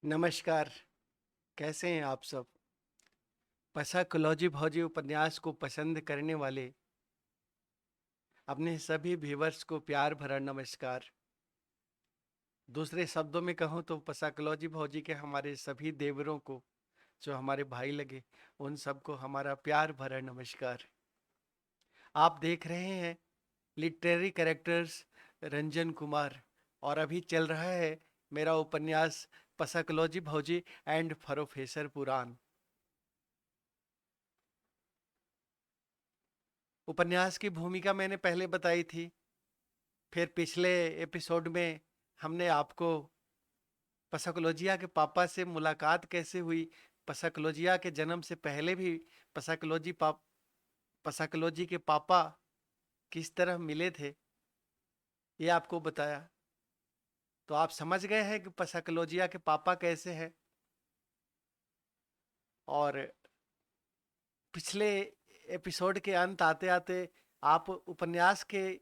नमस्कार। कैसे हैं आप सब? पसाकोलॉजी भौजी उपन्यास को पसंद करने वाले अपने सभी व्यूवर्स को प्यार भरा नमस्कार। दूसरे शब्दों में कहूँ तो पसाकोलॉजी भौजी के हमारे सभी देवरों को, जो हमारे भाई लगे, उन सबको हमारा प्यार भरा नमस्कार। आप देख रहे हैं लिटरेरी कैरेक्टर्स रंजन कुमार, और अभी चल रहा है मेरा उपन्यास पसाकोलॉजी भौजी एंड प्रोफेसर पुराण। उपन्यास की भूमिका मैंने पहले बताई थी। फिर पिछले एपिसोड में हमने आपको पसाकोलॉजिया के पापा से मुलाकात कैसे हुई, पसाकोलॉजिया के जन्म से पहले भी पसाकोलॉजी के पापा किस तरह मिले थे, ये आपको बताया। तो आप समझ गए हैं कि पसाकोलॉजिया के पापा कैसे हैं। और पिछले एपिसोड के अंत आते आते आप उपन्यास के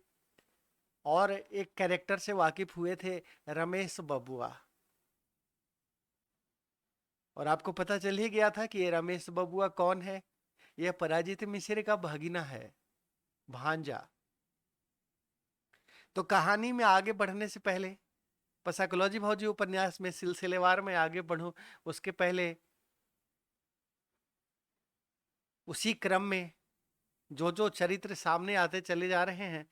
और एक कैरेक्टर से वाकिफ हुए थे, रमेश बबुआ। और आपको पता चल ही गया था कि ये रमेश बबुआ कौन है। यह पराजित मिश्र का भगीना है, भांजा। तो कहानी में आगे बढ़ने से पहले, पसाकोलॉजी भौजी उपन्यास में सिलसिलेवार में आगे बढ़ूं उसके पहले, उसी क्रम में जो जो चरित्र सामने आते चले जा रहे हैं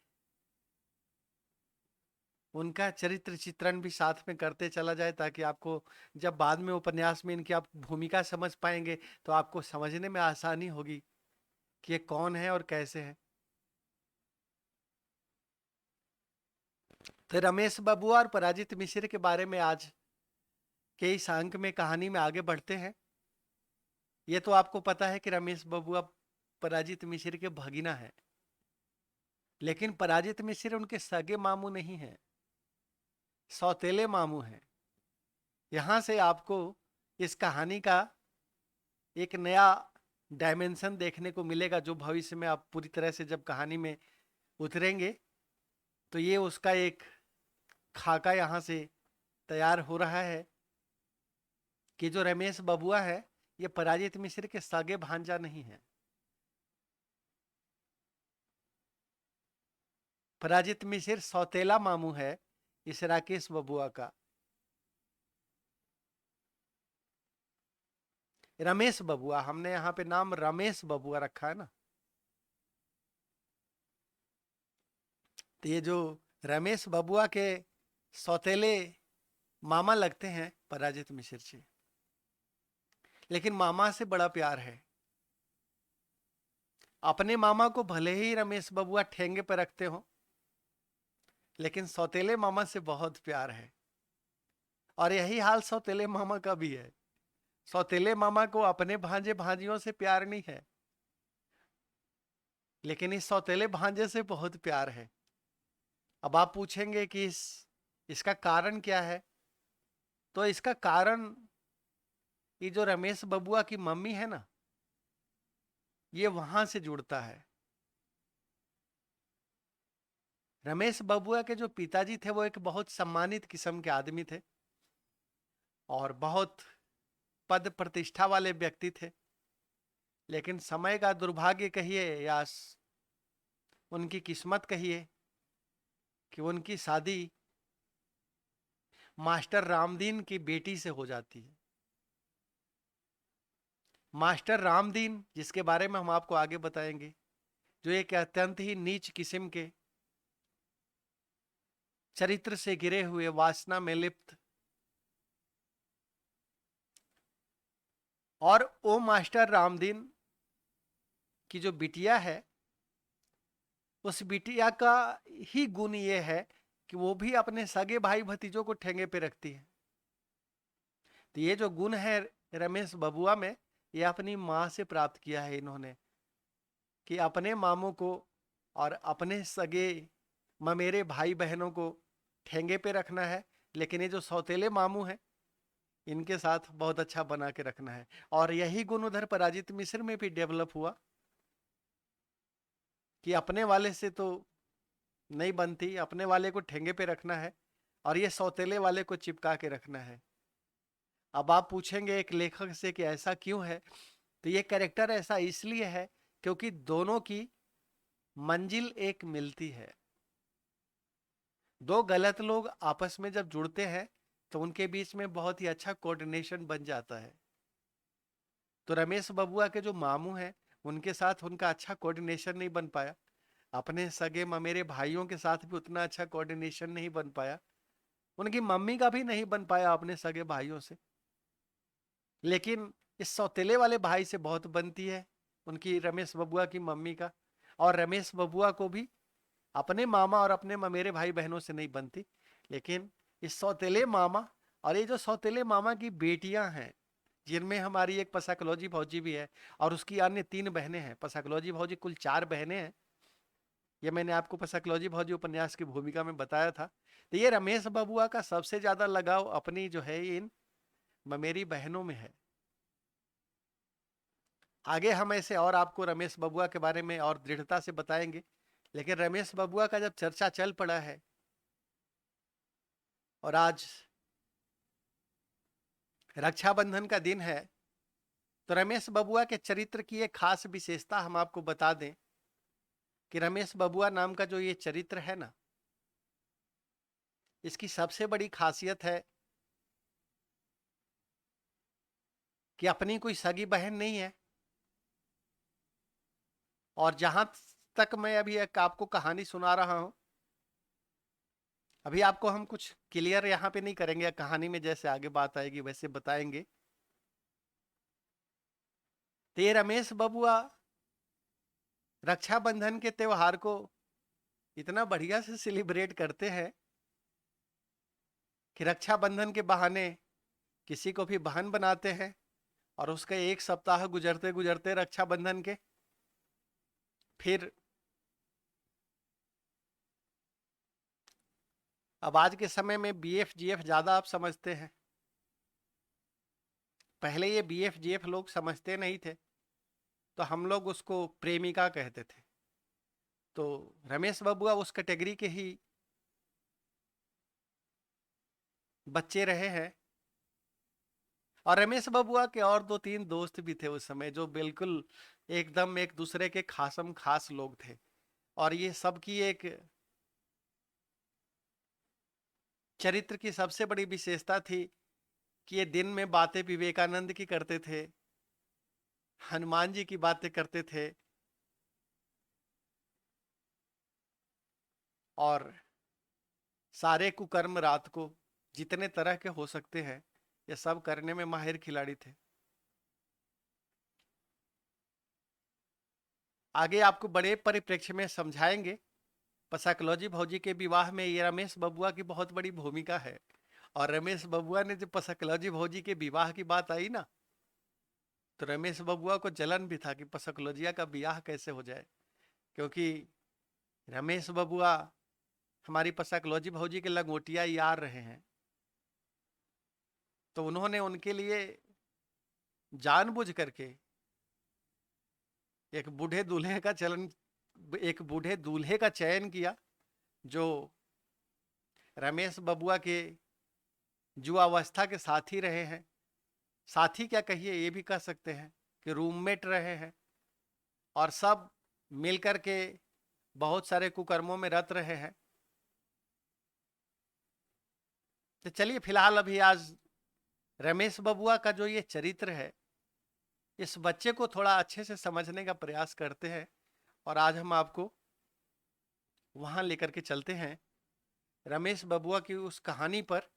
उनका चरित्र चित्रण भी साथ में करते चला जाए, ताकि आपको जब बाद में उपन्यास में इनकी आप भूमिका समझ पाएंगे तो आपको समझने में आसानी होगी कि ये कौन है और कैसे है। तो रमेश बबुआ और पराजित मिश्र के बारे में आज के इस अंक में कहानी में आगे बढ़ते हैं। ये तो आपको पता है कि रमेश बबुआ पराजित मिश्र के भगीना है, लेकिन पराजित मिश्र उनके सगे मामू नहीं हैं, सौतेले मामू हैं। यहां से आपको इस कहानी का एक नया डायमेंशन देखने को मिलेगा, जो भविष्य में आप पूरी तरह से जब कहानी में उतरेंगे तो ये उसका एक खाका यहां से तैयार हो रहा है कि जो रमेश बबुआ है ये पराजित मिश्र के सगे भांजा नहीं है। पराजित मिश्र सौतेला मामू है इस राकेश बबुआ का। रमेश बबुआ, हमने यहाँ पे नाम रमेश बबुआ रखा है ना। तो ये जो रमेश बबुआ के सौतेले मामा लगते हैं पराजित मिश्र जी, लेकिन मामा से बड़ा प्यार है। अपने मामा को भले ही रमेश बबुआ ठेंगे पर रखते हो, लेकिन सौतेले मामा से बहुत प्यार है। और यही हाल सौतेले मामा का भी है। सौतेले मामा को अपने भांजे भांजियों से प्यार नहीं है, लेकिन इस सौतेले भांजे से बहुत प्यार है। अब आप पूछेंगे कि इसका कारण क्या है। तो इसका कारण, ये जो रमेश बबुआ की मम्मी है ना, ये वहां से जुड़ता है। रमेश बबुआ के जो पिताजी थे वो एक बहुत सम्मानित किस्म के आदमी थे और बहुत पद प्रतिष्ठा वाले व्यक्ति थे। लेकिन समय का दुर्भाग्य कहिए या उनकी किस्मत कहिए कि उनकी शादी मास्टर रामदीन की बेटी से हो जाती है। मास्टर रामदीन, जिसके बारे में हम आपको आगे बताएंगे, जो एक अत्यंत ही नीच किस्म के चरित्र से गिरे हुए, वासना में लिप्त, और ओ मास्टर रामदीन की जो बिटिया है, उस बिटिया का ही गुण ये है कि वो भी अपने सगे भाई भतीजों को ठेंगे पे रखती है। तो ये जो गुण है रमेश बबुआ में, ये अपनी माँ से प्राप्त किया है इन्होंने, कि अपने मामों को और अपने सगे ममेरे भाई बहनों को ठेंगे पे रखना है, लेकिन ये जो सौतेले मामू हैं इनके साथ बहुत अच्छा बना के रखना है। और यही गुण उधर पराजित मिश्र में भी डेवलप हुआ कि अपने वाले से तो नहीं बनती, अपने वाले को ठेंगे पे रखना है और ये सौतेले वाले को चिपका के रखना है। अब आप पूछेंगे एक लेखक से कि ऐसा क्यों है, तो ये कैरेक्टर ऐसा इसलिए है क्योंकि दोनों की मंजिल एक मिलती है। दो गलत लोग आपस में जब जुड़ते हैं तो उनके बीच में बहुत ही अच्छा कोऑर्डिनेशन बन जाता है। तो रमेश बबुआ के जो मामू हैं उनके साथ उनका अच्छा कोऑर्डिनेशन नहीं बन पाया, अपने सगे ममेरे भाइयों के साथ भी उतना अच्छा कोऑर्डिनेशन नहीं बन पाया, उनकी मम्मी का भी नहीं बन पाया अपने सगे भाइयों से। लेकिन इस सौतेले वाले भाई से बहुत बनती है उनकी, रमेश बबुआ की मम्मी का। और रमेश बबुआ को भी अपने मामा और अपने ममेरे भाई बहनों से नहीं बनती। लेकिन इस सौतेले मामा और ये जो सौतेले मामा की बेटियां हैं, जिनमें हमारी एक पसाकलॉजी भौजी भी है और उसकी अन्य 3 बहनें हैं। पसाकलॉजी भौजी कुल 4 बहनें हैं। ये मैंने आपको पसाकलॉजी भौजी उपन्यास की भूमिका में बताया था। तो ये रमेश बबुआ का सबसे ज्यादा लगाव अपनी जो है इन ममेरी बहनों में है। आगे हम ऐसे और आपको रमेश बबुआ के बारे में और दृढ़ता से बताएंगे। लेकिन रमेश बबुआ का जब चर्चा चल पड़ा है और आज रक्षाबंधन का दिन है, तो रमेश बबुआ के चरित्र की एक खास विशेषता हम आपको बता दें कि रमेश बबुआ नाम का जो ये चरित्र है ना, इसकी सबसे बड़ी खासियत है कि अपनी कोई सगी बहन नहीं है। और जहां तक मैं अभी एक आपको कहानी सुना रहा हूं, अभी आपको हम कुछ क्लियर यहाँ पे नहीं करेंगे, कहानी में जैसे आगे बात आएगी वैसे बताएंगे। तो ये रमेश बबुआ रक्षाबंधन के त्योहार को इतना बढ़िया से सेलिब्रेट करते हैं कि रक्षाबंधन के बहाने किसी को भी बहन बनाते हैं। और उसके 1 सप्ताह गुजरते गुजरते रक्षाबंधन के फिर अब आज के समय में बीएफ जीएफ ज्यादा आप समझते हैं, पहले ये बीएफ जीएफ लोग समझते नहीं थे, तो हम लोग उसको प्रेमिका कहते थे। तो रमेश बबुआ उस कैटेगरी के ही बच्चे रहे हैं। और रमेश बबुआ के और 2-3 दोस्त भी थे उस समय, जो बिल्कुल एकदम एक दूसरे के खासम खास लोग थे। और ये सबकी एक चरित्र की सबसे बड़ी विशेषता थी कि ये दिन में बातें विवेकानंद की करते थे, हनुमान जी की बातें करते थे, और सारे कुकर्म रात को जितने तरह के हो सकते हैं ये सब करने में माहिर खिलाड़ी थे। आगे आपको बड़े परिप्रेक्ष्य में समझाएंगे। पसाकलॉजी भौजी के विवाह में ये रमेश बबुआ की बहुत बड़ी भूमिका है। और रमेश बबुआ ने जब पसाकलॉजी भौजी के विवाह की बात आई ना, तो रमेश बबुआ को जलन भी था कि पसाकलॉजिया का ब्याह कैसे हो जाए, क्योंकि रमेश बबुआ हमारी पसाकलॉजी भौजी के लंगोटिया यार रहे हैं। तो उन्होंने उनके लिए जानबूझ करके एक बूढ़े दूल्हे का चलन, एक बूढ़े दूल्हे का चयन किया, जो रमेश बबुआ के युवावस्था के साथी रहे हैं। साथी क्या कहिए, ये भी कह सकते हैं कि रूममेट रहे हैं, और सब मिलकर के बहुत सारे कुकर्मों में रत रहे हैं। तो चलिए फिलहाल अभी आज रमेश बबुआ का जो ये चरित्र है, इस बच्चे को थोड़ा अच्छे से समझने का प्रयास करते हैं। और आज हम आपको वहां लेकर के चलते हैं, रमेश बबुआ की उस कहानी पर।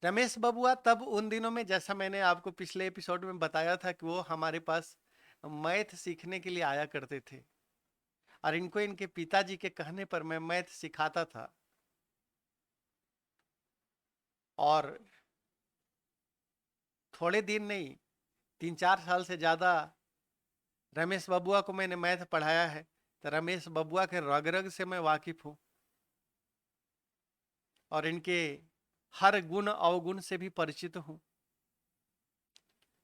रमेश बबुआ तब उन दिनों में, जैसा मैंने आपको पिछले एपिसोड में बताया था, कि वो हमारे पास मैथ सीखने के लिए आया करते थे, और इनको इनके पिताजी के कहने पर मैं मैथ सिखाता था। और थोड़े दिन नहीं, 3-4 साल से ज्यादा रमेश बबुआ को मैंने मैथ पढ़ाया है। तो रमेश बबुआ के रग रग से मैं वाकिफ हूँ, और इनके हर गुण अवगुण से भी परिचित हूँ।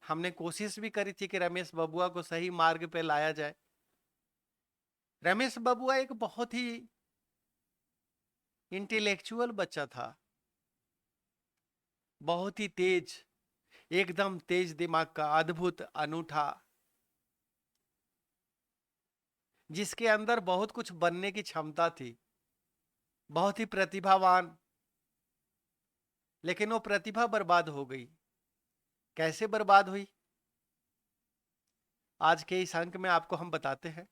हमने कोशिश भी करी थी कि रमेश बबुआ को सही मार्ग पे लाया जाए। रमेश बबुआ एक बहुत ही इंटेलेक्चुअल बच्चा था। बहुत ही तेज, एकदम तेज दिमाग का, अद्भुत, अनूठा, जिसके अंदर बहुत कुछ बनने की क्षमता थी, बहुत ही प्रतिभावान। लेकिन वो प्रतिभा बर्बाद हो गई। कैसे बर्बाद हुई, आज के इस अंक में आपको हम बताते हैं।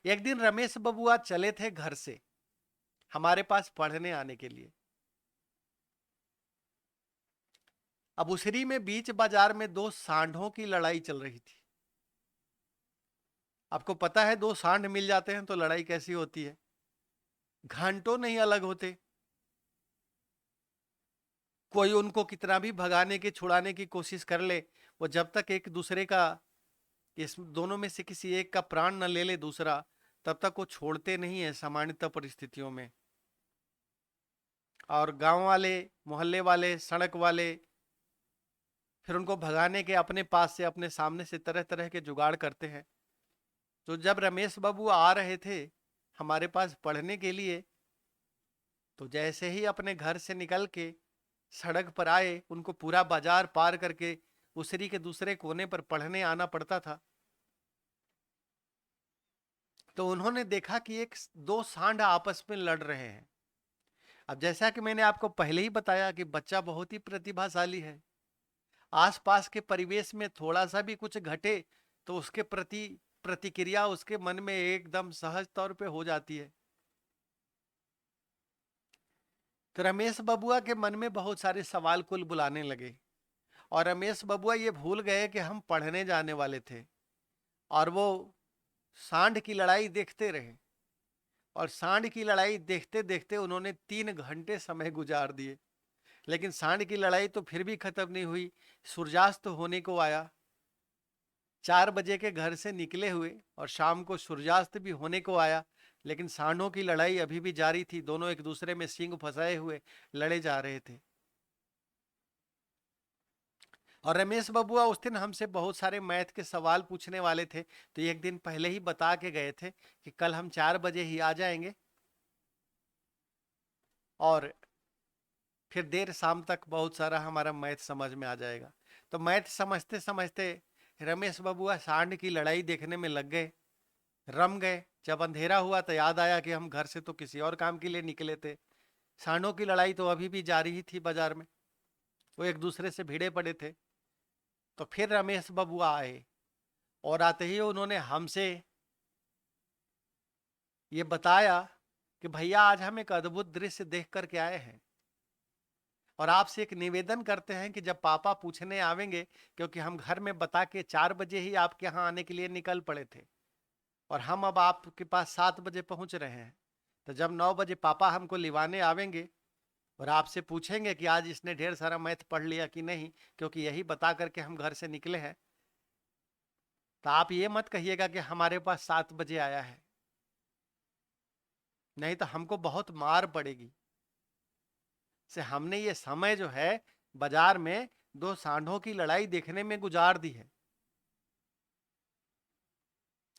एक दिन रमेश बबुआ चले थे घर से हमारे पास पढ़ने आने के लिए। अब उसरी में बीच बाजार में दो सांडों की लड़ाई चल रही थी। आपको पता है, दो सांड मिल जाते हैं तो लड़ाई कैसी होती है, घंटों नहीं अलग होते। कोई उनको कितना भी भगाने की, छुड़ाने की कोशिश कर ले, वो जब तक एक दूसरे का, इस दोनों में से किसी एक का प्राण न ले ले दूसरा, तब तक वो छोड़ते नहीं है सामान्यतः परिस्थितियों में। और गांव वाले, मोहल्ले वाले, सड़क वाले फिर उनको भगाने के अपने पास से, अपने सामने से तरह तरह के जुगाड़ करते हैं। तो जब रमेश बाबू आ रहे थे हमारे पास पढ़ने के लिए, तो जैसे ही अपने घर से निकल के सड़क पर आए, उनको पूरा बाजार पार करके उसरी के दूसरे कोने पर पढ़ने आना पड़ता था। तो उन्होंने देखा कि एक दो सांड आपस में लड़ रहे हैं। अब जैसा कि मैंने आपको पहले ही बताया कि बच्चा बहुत ही प्रतिभाशाली है। आसपास के परिवेश में थोड़ा सा भी कुछ घटे तो उसके प्रति प्रतिक्रिया उसके मन में एकदम सहज तौर पे हो जाती है। तो रमेश बबुआ के मन में बहुत सारे सवाल कुल बुलाने लगे, और रमेश बबुआ ये भूल गए कि हम पढ़ने जाने वाले थे, और वो सांड की लड़ाई देखते रहे। और सांड की लड़ाई देखते देखते उन्होंने 3 घंटे समय गुजार दिए, लेकिन सांड की लड़ाई तो फिर भी खत्म नहीं हुई। सूर्यास्त होने को आया, 4 बजे के घर से निकले हुए और शाम को सूर्यास्त भी होने को आया, लेकिन सांडों की लड़ाई अभी भी जारी थी। दोनों एक दूसरे में सींग फंसाए हुए लड़े जा रहे थे। और रमेश बबुआ उस दिन हमसे बहुत सारे मैथ के सवाल पूछने वाले थे, तो एक दिन पहले ही बता के गए थे कि कल हम 4 बजे ही आ जाएंगे, और फिर देर शाम तक बहुत सारा हमारा मैथ समझ में आ जाएगा। तो मैथ समझते समझते रमेश बबुआ सांड की लड़ाई देखने में लग गए, रम गए। जब अंधेरा हुआ तो याद आया कि हम घर से तो किसी और काम के लिए निकले थे। सांडों की लड़ाई तो अभी भी जारी ही थी बाजार में, वो एक दूसरे से भिड़े पड़े थे। तो फिर रमेश बबुआ आए, और आते ही उन्होंने हमसे ये बताया कि भैया आज हम एक अद्भुत दृश्य देख करके आए हैं, और आपसे एक निवेदन करते हैं कि जब पापा पूछने आवेंगे, क्योंकि हम घर में बता के 4 बजे ही आपके यहाँ आने के लिए निकल पड़े थे, और हम अब आपके पास 7 बजे पहुंच रहे हैं। तो जब 9 बजे पापा हमको लिवाने आवेंगे और आपसे पूछेंगे कि आज इसने ढेर सारा मैथ पढ़ लिया कि नहीं, क्योंकि यही बता करके हम घर से निकले हैं, तो आप ये मत कहिएगा कि हमारे पास 7 बजे आया है, नहीं तो हमको बहुत मार पड़ेगी। से हमने ये समय जो है बाजार में दो सांडों की लड़ाई देखने में गुजार दी है।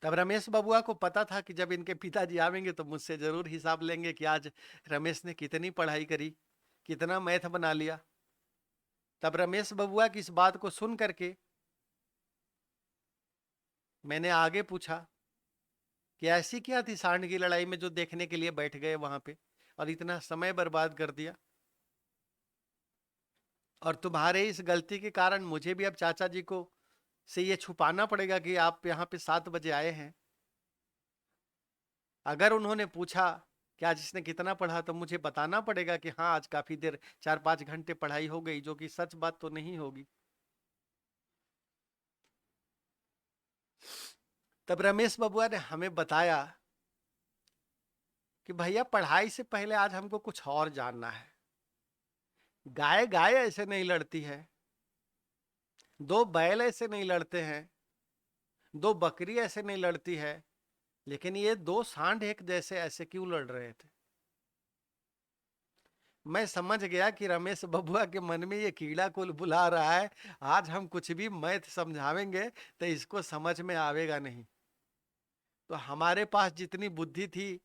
तब रमेश बबुआ को पता था कि जब इनके पिताजी आवेंगे तो मुझसे जरूर हिसाब लेंगे कि आज रमेश ने कितनी पढ़ाई करी, कितना मैथ बना लिया। तब रमेश बबुआ की इस बात को सुन करके मैंने आगे पूछा कि ऐसी क्या थी सांड की लड़ाई में जो देखने के लिए बैठ गए वहां पे और इतना समय बर्बाद कर दिया। और तुम्हारे इस गलती के कारण मुझे भी अब चाचा जी को से ये छुपाना पड़ेगा कि आप यहाँ पे 7 बजे आए हैं। अगर उन्होंने पूछा कि आज इसने कितना पढ़ा, तो मुझे बताना पड़ेगा कि हाँ आज काफी देर 4-5 घंटे पढ़ाई हो गई, जो कि सच बात तो नहीं होगी। तब रमेश बबुआ ने हमें बताया कि भैया पढ़ाई से पहले आज हमको कुछ और जानना है। गाय गाय ऐसे नहीं लड़ती है, दो बैल ऐसे नहीं लड़ते हैं, दो बकरी ऐसे नहीं लड़ती है, लेकिन ये दो सांड एक जैसे ऐसे क्यों लड़ रहे थे। मैं समझ गया कि रमेश बबुआ के मन में ये कीड़ा कुल बुला रहा है, आज हम कुछ भी मैथ समझावेंगे तो इसको समझ में आवेगा नहीं। तो हमारे पास जितनी बुद्धि थी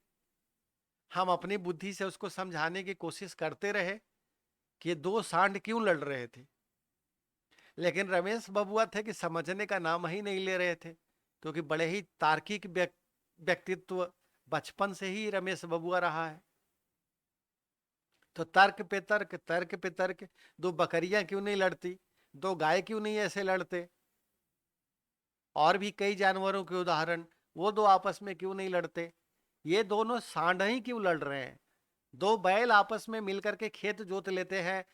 हम अपनी बुद्धि से उसको समझाने की कोशिश करते रहे कि दो सांड क्यों लड़ रहे थे। लेकिन रमेश बबुआ थे कि समझने का नाम ही नहीं ले रहे थे, क्योंकि बड़े ही तार्किक व्यक्तित्व बचपन से ही रमेश बबुआ रहा है। तो तर्क पे तर्क, तर्क पे तर्क। दो बकरियां क्यों नहीं लड़ती, दो गाय क्यों नहीं ऐसे लड़ते, और भी कई जानवरों के उदाहरण, वो दो आपस में क्यों नहीं लड़ते। ये दोनों सांड ही क्यों लड़ रहे हैं। दो बैल आपस में मिलकर के खेत जोत लेते हैं,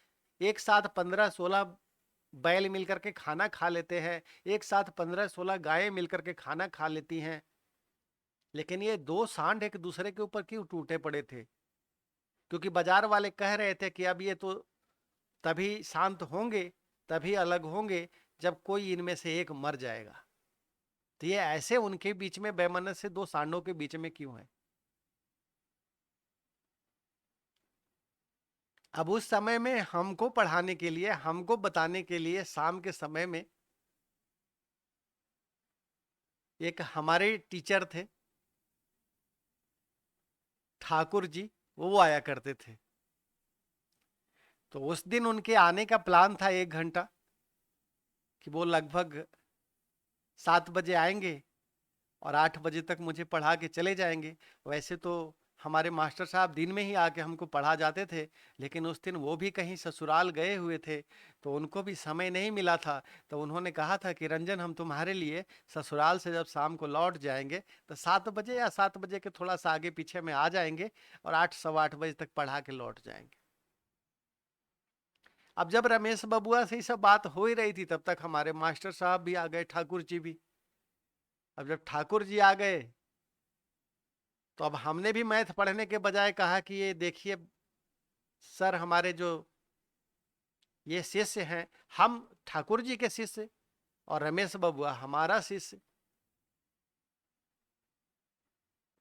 एक साथ 15-16 बैल मिलकर के खाना खा लेते हैं, एक साथ 15-16 गायें मिलकर के खाना खा लेती हैं। लेकिन ये दो सांड एक दूसरे के ऊपर क्यों टूटे पड़े थे, क्योंकि बाजार वाले कह रहे थे कि अब ये तो तभी शांत होंगे, तभी अलग होंगे जब कोई इनमें से एक मर जाएगा। तो ये ऐसे उनके बीच में वैमनस्य से दो सांडों के बीच में क्यों है। अब उस समय में हमको पढ़ाने के लिए, हमको बताने के लिए शाम के समय में एक हमारे टीचर थे ठाकुर जी, वो आया करते थे। तो उस दिन उनके आने का प्लान था 1 घंटा, कि वो लगभग 7 बजे आएंगे और 8 बजे तक मुझे पढ़ा के चले जाएंगे। वैसे तो हमारे मास्टर साहब दिन में ही आके हमको पढ़ा जाते थे, लेकिन उस दिन वो भी कहीं ससुराल गए हुए थे, तो उनको भी समय नहीं मिला था। तो उन्होंने कहा था कि रंजन, हम तुम्हारे लिए ससुराल से जब शाम को लौट जाएंगे तो 7 बजे या 7 बजे के थोड़ा सा आगे पीछे में आ जाएंगे और 8 सवा 8 बजे तक पढ़ा के लौट जाएंगे। अब जब रमेश बबुआ से ये सब बात हो ही रही थी, तब तक हमारे मास्टर साहब भी आ गए, ठाकुर जी भी। अब जब ठाकुर जी आ गए तो अब हमने भी मैथ पढ़ने के बजाय कहा कि ये देखिए सर, हमारे जो ये शिष्य हैं, हम ठाकुर जी के शिष्य और रमेश बबुआ हमारा शिष्य।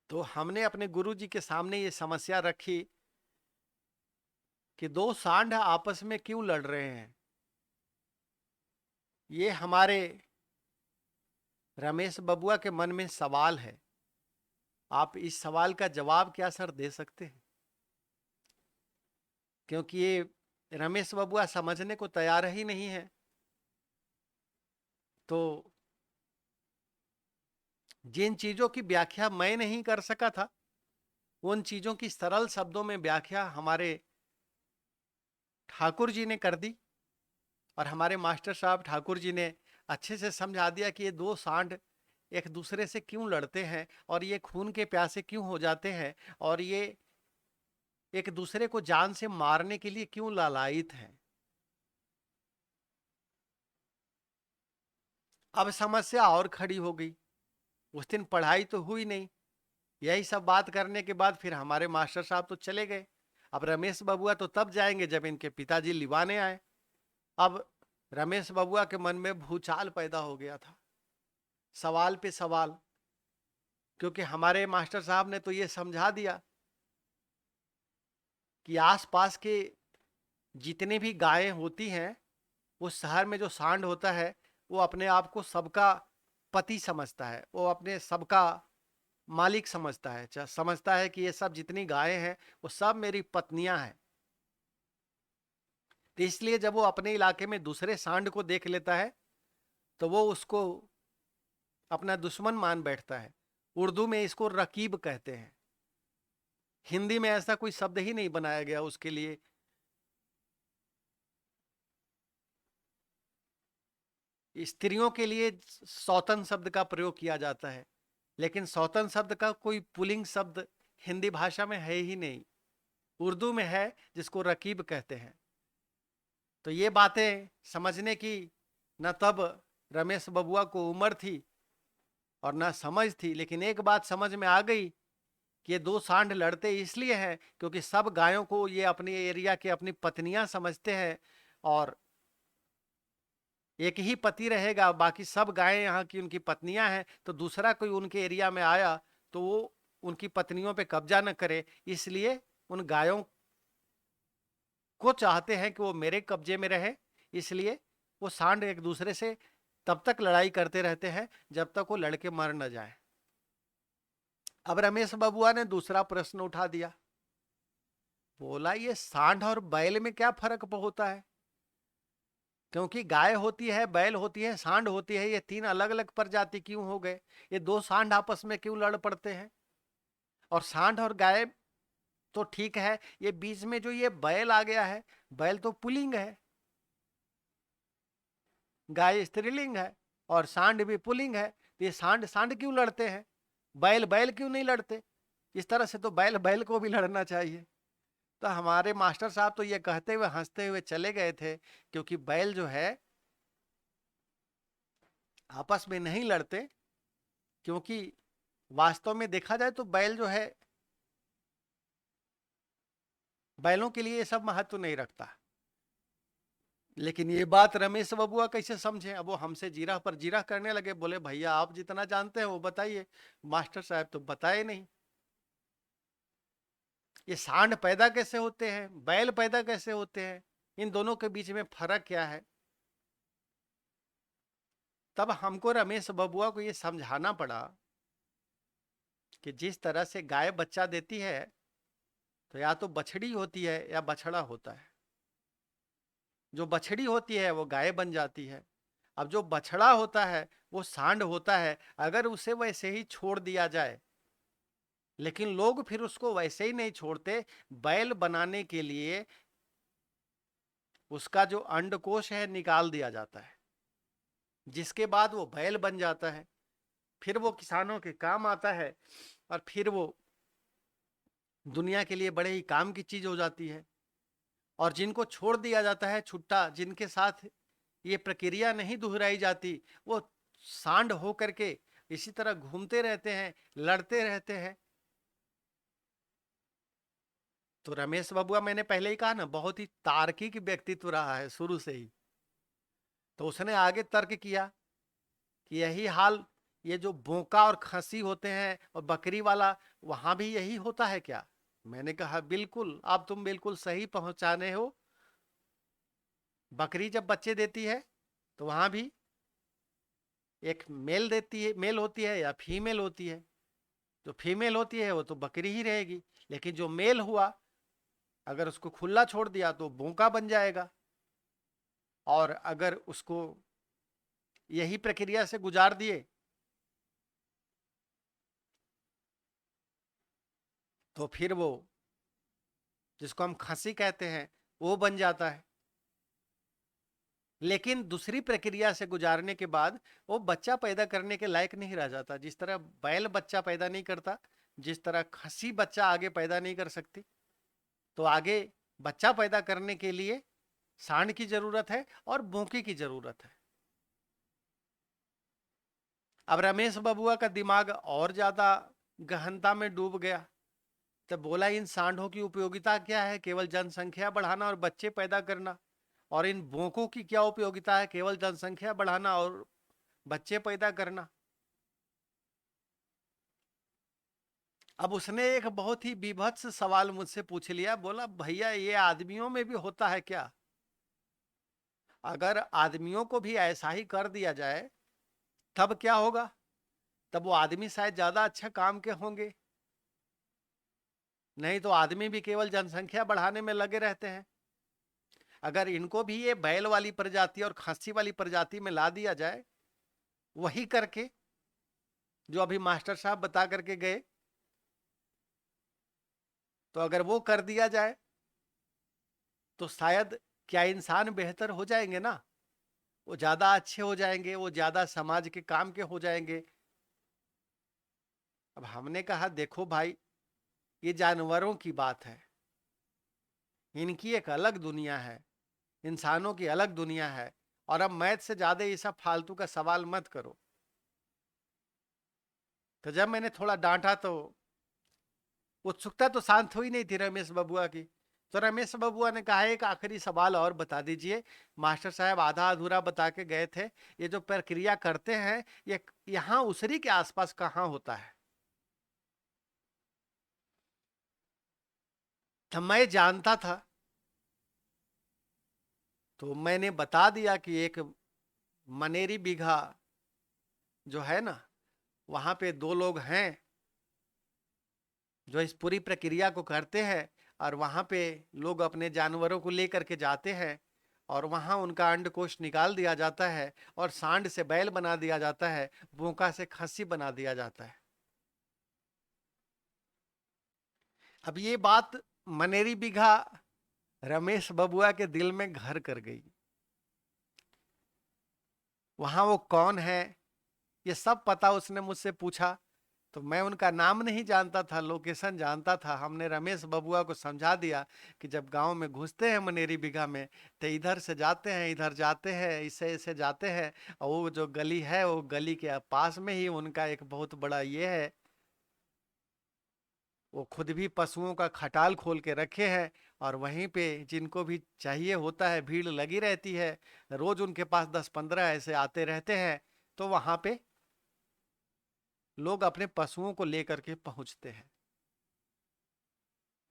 तो हमने अपने गुरु जी के सामने ये समस्या रखी कि दो सांड आपस में क्यों लड़ रहे हैं। ये हमारे रमेश बबुआ के मन में सवाल है। आप इस सवाल का जवाब क्या सर दे सकते हैं, क्योंकि ये रमेश बबुआ समझने को तैयार ही नहीं है। तो जिन चीजों की व्याख्या मैं नहीं कर सका था, उन चीजों की सरल शब्दों में व्याख्या हमारे ठाकुर जी ने कर दी, और हमारे मास्टर साहब ठाकुर जी ने अच्छे से समझा दिया कि ये दो सांड एक दूसरे से क्यों लड़ते हैं, और ये खून के प्यासे क्यों हो जाते हैं, और ये एक दूसरे को जान से मारने के लिए क्यों लालायित हैं। अब समस्या और खड़ी हो गई। उस दिन पढ़ाई तो हुई नहीं, यही सब बात करने के बाद फिर हमारे मास्टर साहब तो चले गए। अब रमेश बबुआ तो तब जाएंगे जब इनके पिताजी लिवाने आए। अब रमेश बबुआ के मन में भूचाल पैदा हो गया था, सवाल पे सवाल, क्योंकि हमारे मास्टर साहब ने तो ये समझा दिया कि आसपास के जितने भी गायें होती हैं, उस शहर में जो सांड होता है वो अपने आप को सबका पति समझता है, वो अपने सबका मालिक समझता है, समझता है कि ये सब जितनी गायें हैं वो सब मेरी पत्नियां हैं। तो इसलिए जब वो अपने इलाके में दूसरे सांड को देख लेता है तो वो उसको अपना दुश्मन मान बैठता है। उर्दू में इसको रकीब कहते हैं। हिंदी में ऐसा कोई शब्द ही नहीं बनाया गया उसके लिए। स्त्रियों के लिए सौतन शब्द का प्रयोग किया जाता है, लेकिन सौतन शब्द का कोई पुल्लिंग शब्द हिंदी भाषा में है ही नहीं, उर्दू में है, जिसको रकीब कहते हैं। तो ये बातें समझने की न तब रमेश बबुआ को उम्र थी और न समझ थी, लेकिन एक बात समझ में आ गई कि ये दो सांड लड़ते इसलिए हैं क्योंकि सब गायों को ये अपने एरिया के अपनी पत्नियां समझते हैं, और एक ही पति रहेगा, बाकी सब गायें यहाँ की उनकी पत्नियां हैं। तो दूसरा कोई उनके एरिया में आया तो वो उनकी पत्नियों पे कब्जा न करे, इसलिए उन गायों को चाहते हैं कि वो मेरे कब्जे में रहे। इसलिए वो सांड एक दूसरे से तब तक लड़ाई करते रहते हैं जब तक वो लड़के मर न जाए। अब रमेश बबुआ ने दूसरा प्रश्न उठा दिया बोला ये सांड और बैल में क्या फर्क होता है? क्योंकि गाय होती है, बैल होती है, सांड होती है, ये तीन अलग अलग प्रजाति क्यों हो गए? ये दो सांड आपस में क्यों लड़ पड़ते हैं? और सांड और गाय तो ठीक है, ये बीच में जो ये बैल आ गया है, बैल तो पुल्लिंग है, गाय स्त्रीलिंग है, और सांड भी पुल्लिंग है। तो ये सांड सांड क्यों लड़ते हैं, बैल बैल क्यों नहीं लड़ते? इस तरह से तो बैल बैल को भी लड़ना चाहिए। तो हमारे मास्टर साहब तो ये कहते हुए हंसते हुए चले गए थे, क्योंकि बैल जो है आपस में नहीं लड़ते, क्योंकि वास्तव में देखा जाए तो बैल जो है, बैलों के लिए ये सब महत्व नहीं रखता। लेकिन ये बात रमेश बबुआ कैसे समझे? अब वो हमसे जीरा पर जीरा करने लगे, बोले भैया आप जितना जानते हैं वो बताइए। मास्टर साहब तो बताए नहीं। ये सांड पैदा कैसे होते हैं, बैल पैदा कैसे होते हैं, इन दोनों के बीच में फर्क क्या है? तब हमको रमेश बबुआ को ये समझाना पड़ा कि जिस तरह से गाय बच्चा देती है, तो या तो बछड़ी होती है या बछड़ा होता है। जो बछड़ी होती है वो गाय बन जाती है। अब जो बछड़ा होता है वो सांड होता है। अगर उसे वैसे ही छोड़ दिया जाए, लेकिन लोग फिर उसको वैसे ही नहीं छोड़ते, बैल बनाने के लिए उसका जो अंडकोश है निकाल दिया जाता है, जिसके बाद वो बैल बन जाता है। फिर वो किसानों के काम आता है, और फिर वो दुनिया के लिए बड़े ही काम की चीज हो जाती है। और जिनको छोड़ दिया जाता है छुट्टा, जिनके साथ ये प्रक्रिया नहीं दोहराई जाती, वो सांड हो करके इसी तरह घूमते रहते हैं, लड़ते रहते हैं। तो रमेश बबुआ, मैंने पहले ही कहा ना, बहुत ही तार्किक व्यक्तित्व रहा है शुरू से ही। तो उसने आगे तर्क किया कि यही हाल ये जो बोका और खसी होते हैं और बकरी वाला, वहां भी यही होता है क्या? मैंने कहा बिल्कुल, आप तुम बिल्कुल सही पहुंचाने हो। बकरी जब बच्चे देती है तो वहां भी एक मेल देती है, मेल होती है या फीमेल होती है। जो फीमेल होती है वो तो बकरी ही रहेगी, लेकिन जो मेल हुआ, अगर उसको खुला छोड़ दिया तो बोका बन जाएगा। और अगर उसको यही प्रक्रिया से गुजार दिए तो फिर वो, जिसको हम खसी कहते हैं, वो बन जाता है। लेकिन दूसरी प्रक्रिया से गुजारने के बाद वो बच्चा पैदा करने के लायक नहीं रह जाता। जिस तरह बैल बच्चा पैदा नहीं करता, जिस तरह खसी बच्चा आगे पैदा नहीं कर सकती, तो आगे बच्चा पैदा करने के लिए सांड की जरूरत है और बोके की जरूरत है। अब रमेश बबुआ का दिमाग और ज्यादा गहनता में डूब गया। तब बोला इन सांडों की उपयोगिता क्या है? केवल जनसंख्या बढ़ाना और बच्चे पैदा करना। और इन बोकों की क्या उपयोगिता है? केवल जनसंख्या बढ़ाना और बच्चे पैदा करना। अब उसने एक बहुत ही बीभत्स सवाल मुझसे पूछ लिया। बोला भैया ये आदमियों में भी होता है क्या? अगर आदमियों को भी ऐसा ही कर दिया जाए तब क्या होगा? तब वो आदमी शायद ज्यादा अच्छा काम के होंगे। नहीं तो आदमी भी केवल जनसंख्या बढ़ाने में लगे रहते हैं। अगर इनको भी ये बैल वाली प्रजाति और खस्सी वाली प्रजाति में ला दिया जाए, वही करके जो अभी मास्टर साहब बता करके गए, तो अगर वो कर दिया जाए तो शायद क्या इंसान बेहतर हो जाएंगे ना? वो ज्यादा अच्छे हो जाएंगे, वो ज्यादा समाज के काम के हो जाएंगे। अब हमने कहा देखो भाई, ये जानवरों की बात है, इनकी एक अलग दुनिया है, इंसानों की अलग दुनिया है। और अब मैथ से ज्यादा ये सब फालतू का सवाल मत करो। तो जब मैंने थोड़ा डांटा तो उत्सुकता तो शांत हुई नहीं थी रमेश बबुआ की। तो रमेश बबुआ ने कहा एक आखिरी सवाल और बता दीजिए। मास्टर साहब आधा अधूरा बता के गए थे, ये जो प्रक्रिया करते हैं ये यहाँ उसरी के आसपास कहाँ होता है? तो मैं जानता था, तो मैंने बता दिया कि एक मनेरी बीघा जो है ना, वहां पे दो लोग हैं जो इस पूरी प्रक्रिया को करते हैं। और वहां पे लोग अपने जानवरों को लेकर के जाते हैं और वहां उनका अंडकोश निकाल दिया जाता है और सांड से बैल बना दिया जाता है, बोका से खस्सी बना दिया जाता है। अब ये बात मनेरी बिघा रमेश बबुआ के दिल में घर कर गई। वहां वो कौन है ये सब पता उसने मुझसे पूछा, तो मैं उनका नाम नहीं जानता था, लोकेशन जानता था। हमने रमेश बबुआ को समझा दिया कि जब गांव में घुसते हैं मनेरी बिघा में तो इधर से जाते हैं, इधर जाते हैं, इसे इसे जाते हैं, और वो जो गली है वो गली के पास में ही उनका एक बहुत बड़ा ये है, वो खुद भी पशुओं का खटाल खोल के रखे हैं और वहीं पे जिनको भी चाहिए होता है भीड़ लगी रहती है। रोज उनके पास 10-15 ऐसे आते रहते हैं, तो वहां पे लोग अपने पशुओं को लेकर के पहुंचते हैं।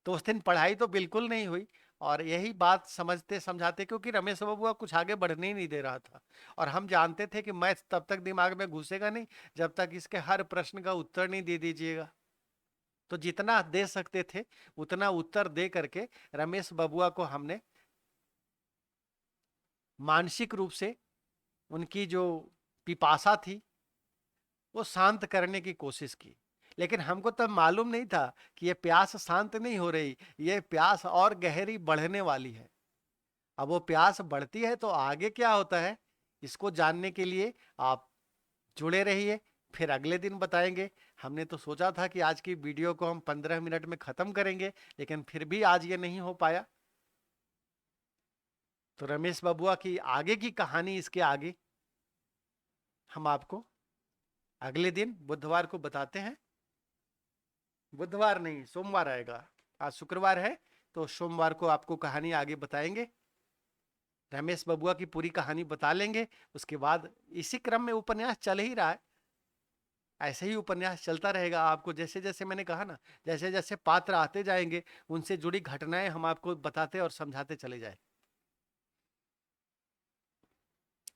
तो उस दिन पढ़ाई तो बिल्कुल नहीं हुई और यही बात समझते समझाते, क्योंकि रमेश बबुआ कुछ आगे बढ़ने ही नहीं दे रहा था और हम जानते थे कि मैथ तब तक दिमाग में घुसेगा नहीं जब तक इसके हर प्रश्न का उत्तर नहीं दे दीजिएगा। तो जितना दे सकते थे उतना उत्तर दे करके रमेश बबुआ को हमने मानसिक रूप से उनकी जो पिपासा थी वो शांत करने की कोशिश की। लेकिन हमको तब मालूम नहीं था कि ये प्यास शांत नहीं हो रही, ये प्यास और गहरी बढ़ने वाली है। अब वो प्यास बढ़ती है तो आगे क्या होता है, इसको जानने के लिए आप जुड़े रहिए, फिर अगले दिन बताएंगे। हमने तो सोचा था कि आज की वीडियो को हम 15 मिनट में खत्म करेंगे, लेकिन फिर भी आज ये नहीं हो पाया। तो रमेश बबुआ की आगे की कहानी, इसके आगे हम आपको अगले दिन बुधवार को बताते हैं। बुधवार नहीं, सोमवार आएगा, आज शुक्रवार है, तो सोमवार को आपको कहानी आगे बताएंगे। रमेश बबुआ की पूरी कहानी बता लेंगे। उसके बाद इसी क्रम में उपन्यास चल ही रहा है, ऐसे ही उपन्यास चलता रहेगा। आपको जैसे जैसे मैंने कहा ना, जैसे जैसे पात्र आते जाएंगे उनसे जुड़ी घटनाएं हम आपको बताते और समझाते चले जाए।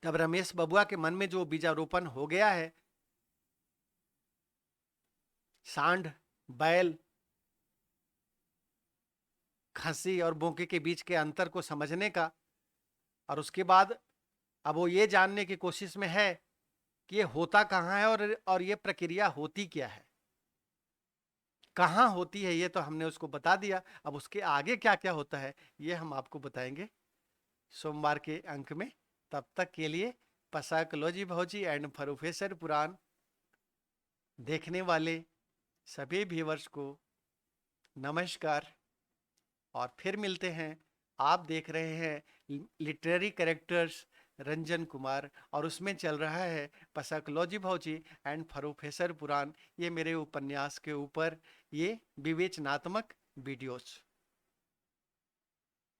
तब रमेश बबुआ के मन में जो बीजारोपण हो गया है, सांड, बैल, खस्सी और बोके के बीच के अंतर को समझने का, और उसके बाद अब वो ये जानने की कोशिश में है कि ये होता कहाँ है और ये प्रक्रिया होती क्या है, कहाँ होती है। ये तो हमने उसको बता दिया, अब उसके आगे क्या क्या होता है ये हम आपको बताएंगे सोमवार के अंक में। तब तक के लिए पसाकलॉजी भौजी एंड प्रोफेसर पुराण देखने वाले सभी व्यूअर्स को नमस्कार, और फिर मिलते हैं। आप देख रहे हैं लिटरेरी कैरेक्टर्स रंजन कुमार, और उसमें चल रहा है पसाकलॉजी भौजी एंड प्रोफेसर पुराण, ये मेरे उपन्यास के ऊपर ये विवेचनात्मक वीडियोस।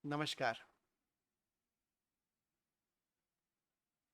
नमस्कार।